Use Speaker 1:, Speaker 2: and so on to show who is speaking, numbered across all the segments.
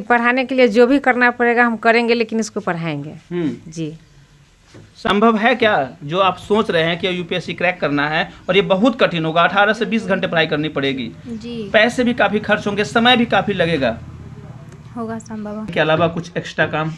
Speaker 1: पढ़ाने के लिए जो भी करना पड़ेगा हम करेंगे, लेकिन इसको पढ़ाएंगे जी।
Speaker 2: संभव है क्या जो आप सोच रहे हैं कि यूपीएससी क्रैक करना है और ये बहुत कठिन होगा, 18 से 20 घंटे पढ़ाई करनी पड़ेगी
Speaker 3: जी,
Speaker 2: पैसे भी काफ़ी खर्च होंगे, समय भी काफ़ी लगेगा,
Speaker 3: होगा संभव।
Speaker 2: के अलावा कुछ एक्स्ट्रा काम?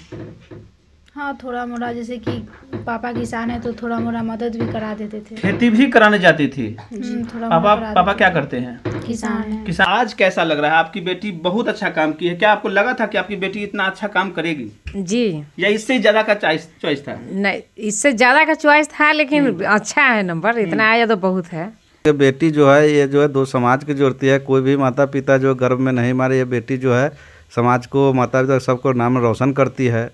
Speaker 3: हाँ, थोड़ा मोड़ा, जैसे कि पापा किसान है तो थोड़ा मोड़ा मदद भी करा देते थे।
Speaker 2: खेती भी कराने जाती थी?
Speaker 3: थोड़ा
Speaker 2: पापा
Speaker 3: मोड़ा करा
Speaker 2: पापा
Speaker 3: देते
Speaker 2: क्या
Speaker 3: थे।
Speaker 2: करते हैं?
Speaker 3: किसान है।
Speaker 2: किसान। आज कैसा लग रहा है? आपकी बेटी बहुत अच्छा काम की है, क्या आपको लगा था कि आपकी बेटी इतना अच्छा काम करेगी
Speaker 1: जी।
Speaker 2: या इससे ज़्यादा का चॉइस था?
Speaker 1: नहीं, इससे ज़्यादा का चॉइस था, लेकिन अच्छा है नंबर, इतना आया तो बहुत है।
Speaker 4: ये बेटी जो है, ये जो है दो समाज की जोड़ती है। कोई भी माता पिता जो गर्भ में नहीं मारे, ये बेटी जो है समाज को, माता पिता सबको नाम रोशन करती है।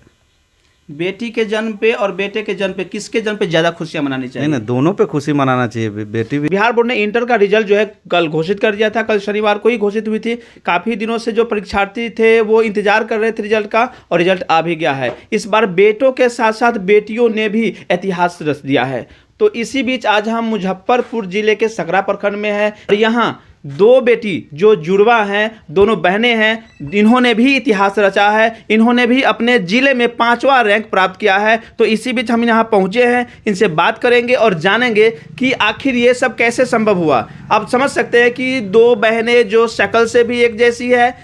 Speaker 2: बेटी के जन्म पे और बेटे के जन्म पे, किसके जन्म पे ज़्यादा खुशियाँ मनानी चाहिए?
Speaker 4: नहीं, दोनों पे खुशी मनाना चाहिए। बेटी भी।
Speaker 2: बिहार बोर्ड ने इंटर का रिजल्ट जो है कल घोषित कर दिया था, कल शनिवार को ही घोषित हुई थी। काफ़ी दिनों से जो परीक्षार्थी थे वो इंतजार कर रहे थे रिजल्ट का, और रिजल्ट आ भी गया है। इस बार बेटों के साथ साथ बेटियों ने भी इतिहास रच दिया है। तो इसी बीच आज हम मुजफ्फरपुर जिले के सकरा प्रखंड में हैं और यहाँ दो बेटी जो जुड़वा हैं, दोनों बहनें हैं, इन्होंने भी इतिहास रचा है। इन्होंने भी अपने जिले में 5वां रैंक प्राप्त किया है। तो इसी बीच हम यहाँ पहुँचे हैं, इनसे बात करेंगे और जानेंगे कि आखिर ये सब कैसे संभव हुआ। आप समझ सकते हैं कि दो बहनें जो शक्ल से भी एक जैसी है,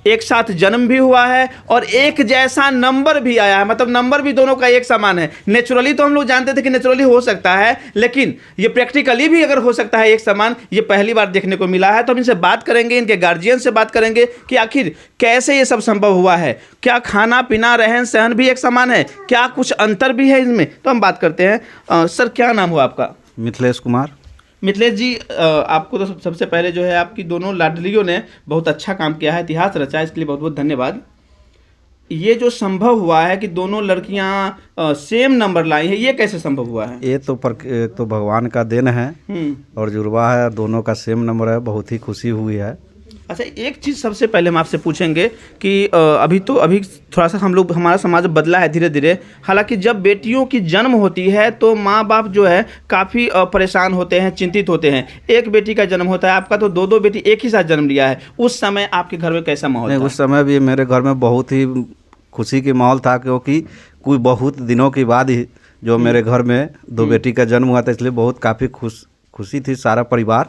Speaker 2: एक साथ जन्म भी हुआ है और एक जैसा नंबर भी आया है, मतलब नंबर भी दोनों का एक समान है। नेचुरली तो हम लोग जानते थे कि नेचुरली हो सकता है, लेकिन ये प्रैक्टिकली भी अगर हो सकता है एक समान, ये पहली बार देखने को मिला है। तो हम इनसे बात करेंगे, इनके गार्जियन से बात करेंगे कि आखिर कैसे ये सब संभव हुआ है। क्या खाना पीना रहन सहन भी एक समान है, क्या कुछ अंतर भी है इसमें? तो हम बात करते हैं। सर, क्या नाम हुआ आपका?
Speaker 4: मिथिलेश कुमार।
Speaker 2: मिथिलेश जी, आपको तो सबसे पहले जो है आपकी दोनों लाडलियों ने बहुत अच्छा काम किया है, इतिहास रचा है, इसके लिए बहुत बहुत धन्यवाद। ये जो संभव हुआ है कि दोनों लड़कियां सेम नंबर लाई हैं, ये कैसे संभव हुआ है?
Speaker 4: ये तो भगवान का देन है और जुड़वा है, दोनों का सेम नंबर है। बहुत ही खुशी हुई है।
Speaker 2: अच्छा, एक चीज़ सबसे पहले हम आपसे पूछेंगे कि अभी थोड़ा सा हमारा समाज बदला है धीरे धीरे। हालांकि जब बेटियों की जन्म होती है तो माँ बाप जो है काफ़ी परेशान होते हैं, चिंतित होते हैं। एक बेटी का जन्म होता है, आपका तो दो बेटी एक ही साथ जन्म लिया है। उस समय आपके घर में कैसा माहौल था?
Speaker 4: उस समय भी मेरे घर में बहुत ही खुशी की माहौल था, क्योंकि कोई बहुत दिनों के बाद ही जो मेरे घर में दो बेटी का जन्म हुआ था, इसलिए बहुत काफ़ी खुशी थी सारा परिवार।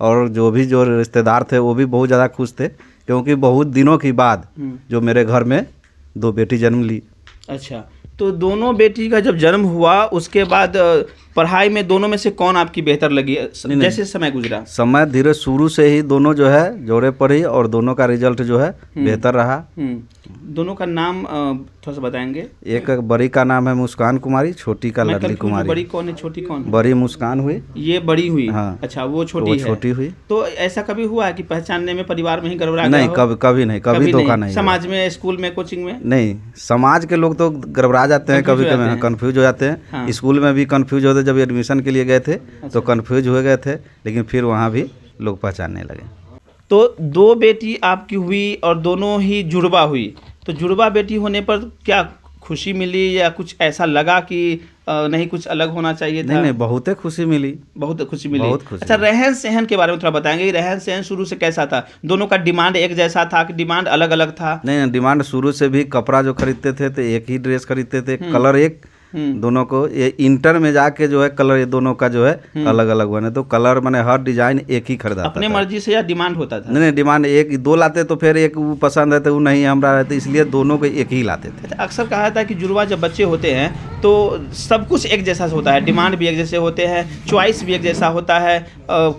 Speaker 4: और जो रिश्तेदार थे वो भी बहुत ज़्यादा खुश थे, क्योंकि बहुत दिनों के बाद जो मेरे घर में दो बेटी जन्म ली।
Speaker 2: अच्छा, तो दोनों बेटी का जब जन्म हुआ उसके बाद पढ़ाई में दोनों में से कौन आपकी बेहतर लगी जैसे समय गुजरा?
Speaker 4: समय धीरे शुरू से ही दोनों जो है जोड़े पर ही, और दोनों का रिजल्ट जो है बेहतर रहा।
Speaker 2: दोनों का नाम थोड़ा सा बताएंगे?
Speaker 4: एक बड़ी का नाम है मुस्कान कुमारी, छोटी का लडली कुमारी।
Speaker 2: बड़ी कौन है, छोटी कौन?
Speaker 4: बड़ी मुस्कान हुई।
Speaker 2: ये बड़ी हुई?
Speaker 4: हाँ।
Speaker 2: अच्छा, वो छोटी
Speaker 4: हुई।
Speaker 2: तो ऐसा कभी हुआ है कि पहचानने में परिवार में ही गड़बड़ा गया?
Speaker 4: नहीं, कभी नहीं, कभी धोखा नहीं।
Speaker 2: समाज में, स्कूल में, कोचिंग में?
Speaker 4: नहीं, समाज के लोग तो गड़बड़ा जाते हैं, कभी कभी कंफ्यूज हो जाते हैं।
Speaker 2: हाँ।
Speaker 4: स्कूल में भी कंफ्यूज होते, जब एडमिशन के लिए गए थे तो कंफ्यूज हो गए थे, लेकिन फिर वहाँ भी लोग पहचानने लगे।
Speaker 2: तो दो बेटी आपकी हुई और दोनों ही जुड़वा हुई, तो जुड़वा बेटी होने पर क्या खुशी मिली या कुछ ऐसा लगा कि नहीं कुछ अलग होना चाहिए था?
Speaker 4: नहीं, बहुत खुशी मिली।
Speaker 2: बहुत खुशी मिली।
Speaker 4: बहुत खुशी।
Speaker 2: अच्छा, रहन सहन के बारे में थोड़ा बताएंगे, रहन सहन शुरू से कैसा था? दोनों का डिमांड एक जैसा था कि डिमांड अलग अलग था?
Speaker 4: नहीं, डिमांड शुरू से भी कपड़ा जो खरीदते थे तो एक ही ड्रेस खरीदते थे, कलर एक दोनों को। ये इंटर में जाके जो है कलर ये दोनों का जो है अलग अलग हुआ, नहीं तो कलर मैंने हर डिजाइन एक ही खरीदा।
Speaker 2: अपने मर्जी से या डिमांड होता था?
Speaker 4: नहीं, डिमांड एक दो लाते तो फिर एक वो पसंद है तो वो नहीं हमारा रहते, इसलिए दोनों को एक ही लाते थे।
Speaker 2: अक्सर कहा था कि जुड़वा जब बच्चे होते हैं तो सब कुछ एक जैसा होता है, डिमांड भी एक जैसे होते हैं, चॉइस भी एक जैसा होता है,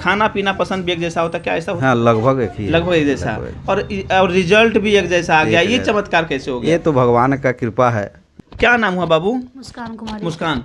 Speaker 2: खाना पीना पसंद भी एक जैसा होता है, क्या ऐसा होता है?
Speaker 4: हाँ, लगभग एक ही,
Speaker 2: लगभग एक जैसा। और रिजल्ट भी एक जैसा आ गया, ये चमत्कार कैसे हो गया?
Speaker 4: ये तो भगवान का कृपा है।
Speaker 2: क्या नाम हुआ बाबू?
Speaker 3: मुस्कान कुमारी।
Speaker 2: मुस्कान।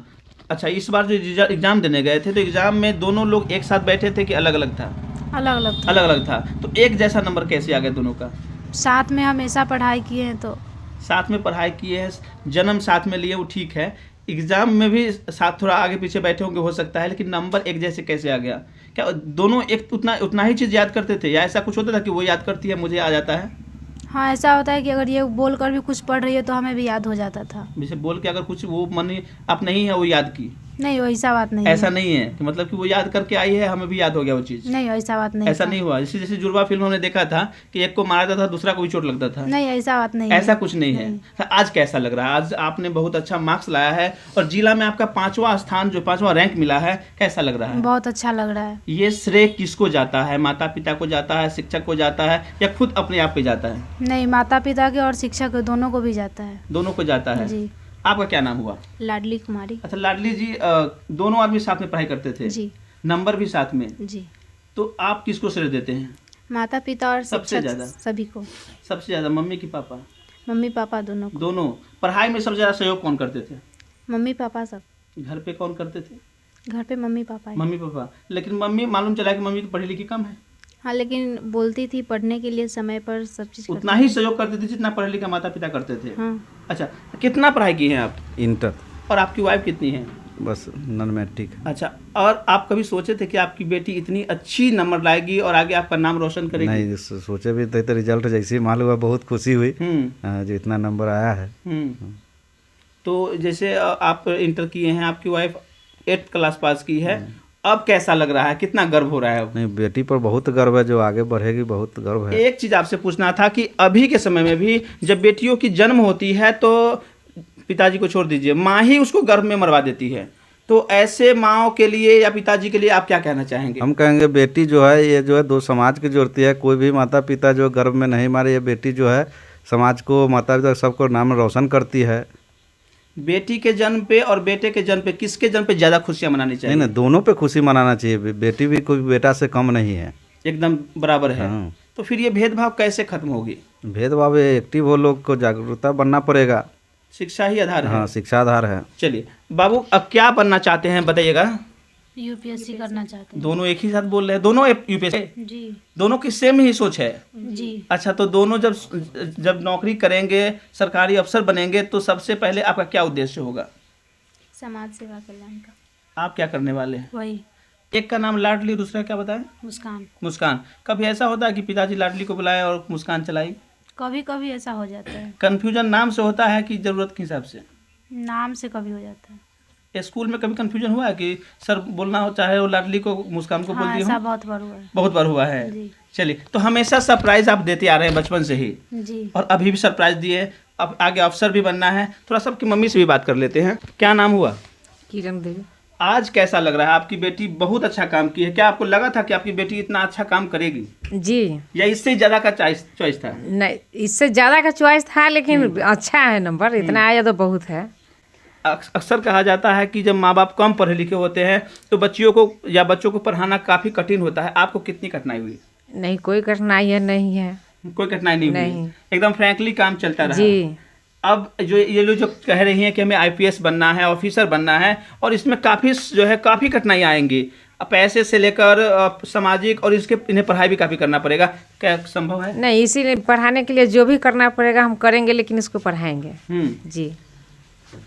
Speaker 2: अच्छा, इस बार जो एग्जाम देने गए थे तो एग्जाम में दोनों लोग एक साथ बैठे थे कि अलग अलग था?
Speaker 3: अलग अलग था।
Speaker 2: अलग अलग था। तो एक जैसा नंबर कैसे आ गया दोनों का?
Speaker 3: साथ में हमेशा पढ़ाई किए हैं, तो
Speaker 2: साथ में पढ़ाई किए हैं, जन्म साथ में लिए, वो ठीक है। एग्जाम में भी साथ थोड़ा आगे पीछे बैठे होंगे हो सकता है, लेकिन नंबर एक जैसे कैसे आ गया? क्या दोनों एक उतना ही चीज़ याद करते थे या ऐसा कुछ होता था कि वो याद करती है मुझे आ जाता है?
Speaker 3: हाँ, ऐसा होता है कि अगर ये बोल कर भी कुछ पढ़ रही है तो हमें भी याद हो जाता था।
Speaker 2: जैसे बोल के अगर कुछ वो मन आप नहीं है वो याद की?
Speaker 3: नहीं वैसा बात नहीं
Speaker 2: ऐसा
Speaker 3: है।
Speaker 2: नहीं है कि मतलब कि वो याद करके आई है, हमें भी याद हो गया वो चीज।
Speaker 3: नहीं वैसा बात नहीं
Speaker 2: ऐसा
Speaker 3: था।
Speaker 2: नहीं हुआ। जैसे जैसे जुड़वा फिल्म हमने देखा था कि एक को मारा जाता था, दूसरा को भी चोट लगता था।
Speaker 3: नहीं ऐसा बात नहीं
Speaker 2: ऐसा
Speaker 3: है।
Speaker 2: कुछ नहीं है। तो आज कैसा लग रहा है? आज आपने बहुत अच्छा मार्क्स लाया है और जिला में आपका 5वां स्थान, जो 5वां रैंक मिला है, कैसा लग रहा है?
Speaker 3: बहुत अच्छा लग रहा है।
Speaker 2: ये श्रेय किसको जाता है? माता पिता को जाता है, शिक्षक को जाता है, या खुद अपने आप पे जाता है?
Speaker 3: नहीं माता पिता के और शिक्षक के दोनों को भी जाता है।
Speaker 2: दोनों को जाता है।
Speaker 3: जी।
Speaker 2: आपका क्या नाम हुआ?
Speaker 3: लाडली कुमारी।
Speaker 2: अच्छा लाडली जी, दोनों आदमी साथ में पढ़ाई करते थे,
Speaker 3: जी
Speaker 2: नंबर भी साथ में,
Speaker 3: जी।
Speaker 2: तो आप किसको श्रेय देते हैं
Speaker 3: माता पिता और
Speaker 2: सबसे
Speaker 3: शिक्षक
Speaker 2: ज्यादा?
Speaker 3: सभी को।
Speaker 2: सबसे ज्यादा मम्मी की पापा?
Speaker 3: मम्मी पापा दोनों को।
Speaker 2: दोनों। पढ़ाई में सबसे ज्यादा सहयोग कौन करते थे?
Speaker 3: मम्मी पापा सब।
Speaker 2: घर पे कौन करते थे?
Speaker 3: घर पे मम्मी पापा है।
Speaker 2: Mummy papa. लेकिन मम्मी, मालूम चला कि मम्मी तो पढ़ी लिखी कम है।
Speaker 3: हाँ लेकिन बोलती थी पढ़ने के लिए समय पर सब चीज़
Speaker 2: उतना ही सहयोग करते थे जितना पढ़े लिखा माता पिता करते थे।
Speaker 3: हाँ।
Speaker 2: अच्छा, कितना पढ़ाई की है आप?
Speaker 4: इंटर,
Speaker 2: और आपकी वाइफ कितनी है?
Speaker 4: बस नॉन मैट्रिक।
Speaker 2: अच्छा, और आप कभी सोचे थे कि आपकी बेटी इतनी अच्छी नंबर लाएगी और आगे आपका नाम रोशन करेगी?
Speaker 4: नहीं सोचे भी थे, तो रिजल्ट जैसे ही मालूम हुआ बहुत खुशी हुई।
Speaker 2: हम्म।
Speaker 4: जो इतना नंबर आया है।
Speaker 2: तो जैसे आप इंटर किए हैं, आपकी वाइफ 8th क्लास पास की है, अब कैसा लग रहा है? कितना गर्व हो रहा है अब?
Speaker 4: नहीं, बेटी पर बहुत गर्व है, जो आगे बढ़ेगी बहुत गर्व है।
Speaker 2: एक चीज आपसे पूछना था कि अभी के समय में भी जब बेटियों की जन्म होती है तो पिताजी को छोड़ दीजिए, माँ ही उसको गर्भ में मरवा देती है, तो ऐसे माँओं के लिए या पिताजी के लिए आप क्या कहना चाहेंगे?
Speaker 4: हम कहेंगे बेटी जो है, ये जो है दो समाज की जोड़ती है। कोई भी माता पिता जो गर्भ में नहीं मारे, ये बेटी जो है समाज को, माता पिता सबको नाम रोशन करती है।
Speaker 2: बेटी के जन्म पे और बेटे के जन्म पे, किसके जन्म पे ज्यादा खुशियां मनानी चाहिए?
Speaker 4: नहीं, दोनों पे खुशी मनाना चाहिए। बेटी भी कोई बेटा से कम नहीं है,
Speaker 2: एकदम बराबर है।
Speaker 4: हाँ।
Speaker 2: तो फिर ये भेदभाव कैसे खत्म होगी?
Speaker 4: भेदभाव एक्टिव हो, लोग को जागरूकता बनना पड़ेगा।
Speaker 2: शिक्षा ही आधार है।
Speaker 4: हाँ, शिक्षा आधार है।
Speaker 2: चलिए बाबू, अब क्या बनना चाहते हैं बताइएगा?
Speaker 3: यूपीएससी करना चाहते हैं।
Speaker 2: दोनों एक ही साथ बोल रहे हैं? दोनों यूपीएससी?
Speaker 3: जी
Speaker 2: दोनों की सेम ही सोच है?
Speaker 3: जी।
Speaker 2: अच्छा, तो दोनों जब नौकरी करेंगे, सरकारी अफसर बनेंगे, तो सबसे पहले आपका क्या उद्देश्य होगा?
Speaker 3: समाज सेवा कल्याण का।
Speaker 2: आप क्या करने वाले हैं?
Speaker 3: वही
Speaker 2: एक का नाम लाडली, दूसरा क्या बताएं?
Speaker 3: मुस्कान।
Speaker 2: मुस्कान। कभी ऐसा होता है कि पिताजी लाडली को बुलाए और मुस्कान चलाई?
Speaker 3: कभी कभी ऐसा हो जाता है।
Speaker 2: कन्फ्यूजन नाम से होता है कि जरूरत के हिसाब से?
Speaker 3: नाम से कभी हो जाता है।
Speaker 2: स्कूल में कभी कन्फ्यूजन हुआ है कि सर बोलना हो, चाहे वो लाडली को मुस्कान को
Speaker 3: हाँ
Speaker 2: बोलती
Speaker 3: ऐसा
Speaker 2: हो?
Speaker 3: बहुत बार हुआ है।
Speaker 2: बहुत बार हुआ है।
Speaker 3: जी
Speaker 2: चलिए, तो हमेशा सरप्राइज आप देते आ रहे हैं बचपन से ही,
Speaker 3: जी।
Speaker 2: और अभी भी सरप्राइज दिए। अब आगे अफसर भी बनना है। थोड़ा सा आपकी मम्मी से भी बात कर लेते हैं। क्या नाम हुआ?
Speaker 1: किरण देवी।
Speaker 2: आज कैसा लग रहा है? आपकी बेटी बहुत अच्छा काम की है। क्या आपको लगा था कि आपकी बेटी इतना अच्छा काम करेगी,
Speaker 1: जी।
Speaker 2: या इससे ज्यादा का चॉइस था?
Speaker 1: नहीं, इससे ज़्यादा का चॉइस था, लेकिन अच्छा है नंबर, इतना आया तो बहुत है।
Speaker 2: अक्सर कहा जाता है कि जब माँ बाप कम पढ़े लिखे होते हैं तो बच्चियों को या बच्चों को पढ़ाना काफ़ी कठिन होता है। आपको कितनी कठिनाई हुई?
Speaker 1: नहीं, कोई कठिनाई है नहीं है।
Speaker 2: कोई कठिनाई नहीं हुई?
Speaker 1: नहीं।
Speaker 2: एकदम फ्रैंकली काम चलता रहा।
Speaker 1: जी।
Speaker 2: अब जो ये लोग जो कह रही हैं कि हमें आईपीएस बनना है, ऑफिसर बनना है, और इसमें काफ़ी कठिनाई आएंगी, पैसे से लेकर सामाजिक, और इन्हें पढ़ाई भी काफ़ी करना पड़ेगा। क्या संभव है?
Speaker 1: नहीं, इसीलिए पढ़ाने के लिए जो भी करना पड़ेगा हम करेंगे, लेकिन इसको पढ़ाएंगे। जी।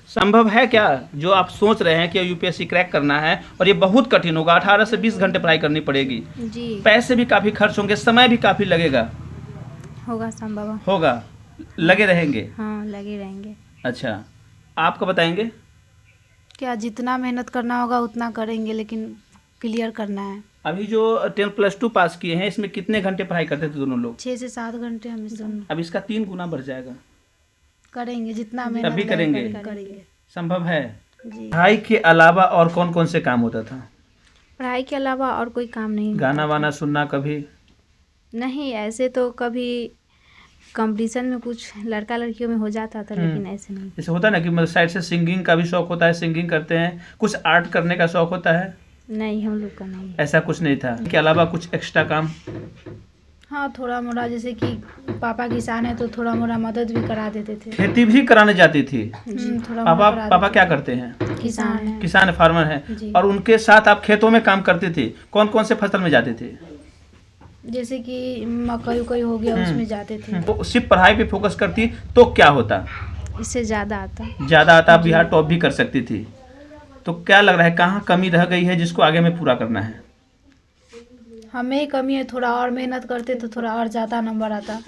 Speaker 2: संभव है क्या जो आप सोच रहे हैं कि यूपीएससी क्रैक करना है, और ये बहुत कठिन होगा, 18 से 20 घंटे पढ़ाई करनी पड़ेगी,
Speaker 3: जी
Speaker 2: पैसे भी काफ़ी खर्च होंगे, समय भी काफ़ी लगेगा?
Speaker 3: होगा संभव।
Speaker 2: होगा, लगे रहेंगे?
Speaker 3: हाँ लगे रहेंगे।
Speaker 2: अच्छा, आपको बताएंगे?
Speaker 3: क्या जितना मेहनत करना होगा उतना करेंगे, लेकिन क्लियर करना है।
Speaker 2: अभी जो 10+2 पास किए हैं, इसमें कितने घंटे पढ़ाई करते थे दोनों लोग?
Speaker 3: 6 से 7 घंटे हम दोनों
Speaker 2: अब इसका 3 गुना बढ़ जाएगा।
Speaker 3: करेंगे, जितना
Speaker 2: तभी
Speaker 3: मेहनत
Speaker 2: करेंगे?
Speaker 3: करेंगे।
Speaker 2: संभव है?
Speaker 3: जी।
Speaker 2: पढ़ाई के अलावा और कौन कौन से काम होता था?
Speaker 3: पढ़ाई के अलावा और कोई काम नहीं होता
Speaker 2: गाना
Speaker 3: था।
Speaker 2: वाना सुनना कभी?
Speaker 3: नहीं, ऐसे तो कभी कंपटीशन में कुछ लड़का लड़कियों में हो जाता था, लेकिन ऐसे नहीं।
Speaker 2: जैसे होता है ना कि मतलब साइड से सिंगिंग का भी शौक होता है, सिंगिंग करते हैं, कुछ आर्ट करने का शौक होता है?
Speaker 3: नहीं, हम लोग का नहीं।
Speaker 2: ऐसा कुछ नहीं था? के अलावा कुछ एक्स्ट्रा काम?
Speaker 3: हाँ थोड़ा मोड़ा, जैसे कि पापा किसान है तो थोड़ा मोड़ा मदद भी करा देते थे।
Speaker 2: खेती भी कराने जाती थी?
Speaker 3: थोड़ा
Speaker 2: पापा
Speaker 3: मोड़ा करा
Speaker 2: पापा
Speaker 3: देते
Speaker 2: क्या करते हैं?
Speaker 3: थे। किसान है।
Speaker 2: किसान है, फार्मर है।
Speaker 3: जी।
Speaker 2: और उनके साथ आप खेतों में काम करते थे? कौन कौन से फसल में जाते थे?
Speaker 3: जैसे कि मकई उकई हो गया, उसमें जाते थे।
Speaker 2: वो सिर्फ पढ़ाई पे फोकस करती तो क्या होता?
Speaker 3: इससे ज़्यादा आता।
Speaker 2: ज़्यादा आता, आप बिहार टॉप भी कर सकती थी। तो क्या लग रहा है, कहाँ कमी रह गई है जिसको आगे में पूरा करना है?
Speaker 3: हमें ही कमी है, थोड़ा और मेहनत करते तो थोड़ा और ज़्यादा नंबर आता।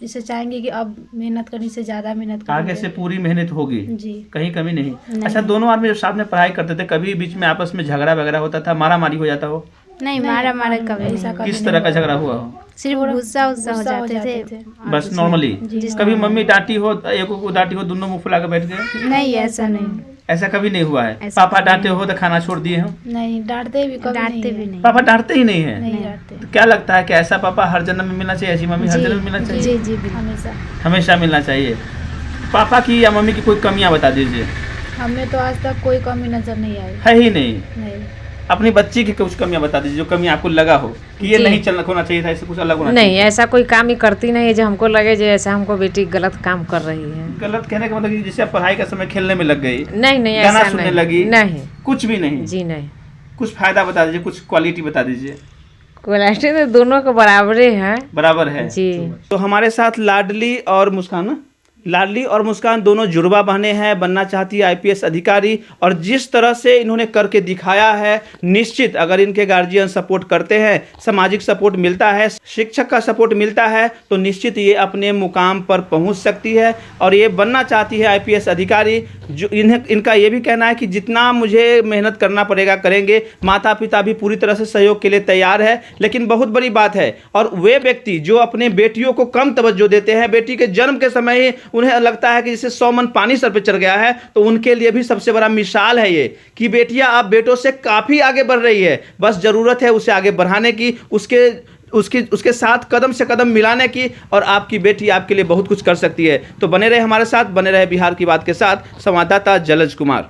Speaker 3: इसे चाहेंगे कि अब मेहनत करने से ज़्यादा मेहनत
Speaker 2: आगे
Speaker 3: करेंगे।
Speaker 2: से पूरी मेहनत होगी,
Speaker 3: जी।
Speaker 2: कहीं कमी नहीं।
Speaker 3: नहीं।
Speaker 2: अच्छा, दोनों आदमी जब साथ में पढ़ाई करते थे, कभी बीच में आपस में झगड़ा वगैरह होता था, मारा मारी हो जाता हो?
Speaker 3: नहीं, मारा मारा कभी
Speaker 2: किस
Speaker 3: नहीं
Speaker 2: तरह का
Speaker 3: हुआ।
Speaker 2: झगड़ा हुआ हो?
Speaker 3: सिर्फ गुस्सा उस्सा हो जाते थे। और
Speaker 2: बस
Speaker 3: कुछ
Speaker 2: नॉर्मली?
Speaker 3: जी।
Speaker 2: कभी मम्मी डांटी हो, एक को डांटी हो, दोनों मुंह फुला के बैठ गए?
Speaker 3: नहीं, ऐसा नहीं।
Speaker 2: ऐसा कभी नहीं हुआ है?
Speaker 3: ऐसा
Speaker 2: पापा
Speaker 3: कभी
Speaker 2: डांटे हो तो खाना छोड़ दिए हो?
Speaker 3: नहीं, डांटते भी नहीं।
Speaker 2: पापा डांटते ही नहीं है?
Speaker 3: नहीं डांटते।
Speaker 2: तो क्या लगता है कि ऐसा पापा हर जन्म में मिलना चाहिए, ऐसी मम्मी हर जन्म में मिलना चाहिए?
Speaker 3: जी जी, हमेशा।
Speaker 2: हमेशा मिलना चाहिए। पापा की या मम्मी की कोई कमियां बता दीजिए।
Speaker 3: हमें तो आज तक कोई कमी नजर नहीं आई।
Speaker 2: है ही नहीं।
Speaker 3: नहीं।
Speaker 2: अपनी बच्ची की कुछ कमियां बता दीजिए, जो कमी आपको लगा हो कि ये
Speaker 1: जी।
Speaker 2: नहीं चलना होना चाहिए था, इससे कुछ अलग होना
Speaker 1: नहीं,
Speaker 2: चाहिए।
Speaker 1: ऐसा कोई काम ही करती नहीं है जो हमको लगे जो ऐसा हमको बेटी गलत काम कर रही है।
Speaker 2: गलत कहने का मतलब कि जैसे आप पढ़ाई का समय खेलने में लग गई,
Speaker 1: नहीं,
Speaker 2: गाना
Speaker 1: ऐसा
Speaker 2: सुनने
Speaker 1: नहीं।
Speaker 2: लगी?
Speaker 1: नहीं
Speaker 2: कुछ भी नहीं?
Speaker 1: जी नहीं।
Speaker 2: कुछ फायदा बता दीजिए, कुछ क्वालिटी बता दीजिए।
Speaker 1: क्वालिटी तो दोनों के बराबरे हैं।
Speaker 2: बराबर है
Speaker 1: जी।
Speaker 2: तो हमारे साथ लाडली और मुस्कान ना? लाडली और मुस्कान दोनों जुड़वा बहने हैं, बनना चाहती है आईपीएस अधिकारी, और जिस तरह से इन्होंने करके दिखाया है, निश्चित अगर इनके गार्जियन सपोर्ट करते हैं, सामाजिक सपोर्ट मिलता है, शिक्षक का सपोर्ट मिलता है, तो निश्चित ये अपने मुकाम पर पहुंच सकती है और ये बनना चाहती है आईपीएस अधिकारी। जो इनका ये भी कहना है कि जितना मुझे मेहनत करना पड़ेगा करेंगे, माता पिता भी पूरी तरह से सहयोग के लिए तैयार है। लेकिन बहुत बड़ी बात है, और वे व्यक्ति जो अपने बेटियों को कम तवज्जो देते हैं, बेटी के जन्म के समय ही उन्हें लगता है कि जैसे 100 मन पानी सर पे चढ़ गया है, तो उनके लिए भी सबसे बड़ा मिसाल है ये कि बेटियां आप बेटों से काफ़ी आगे बढ़ रही है। बस ज़रूरत है उसे आगे बढ़ाने की, उसके साथ कदम से कदम मिलाने की, और आपकी बेटी आपके लिए बहुत कुछ कर सकती है। तो बने रहे हमारे साथ, बने रहे बिहार की बात के साथ। संवाददाता जलज कुमार।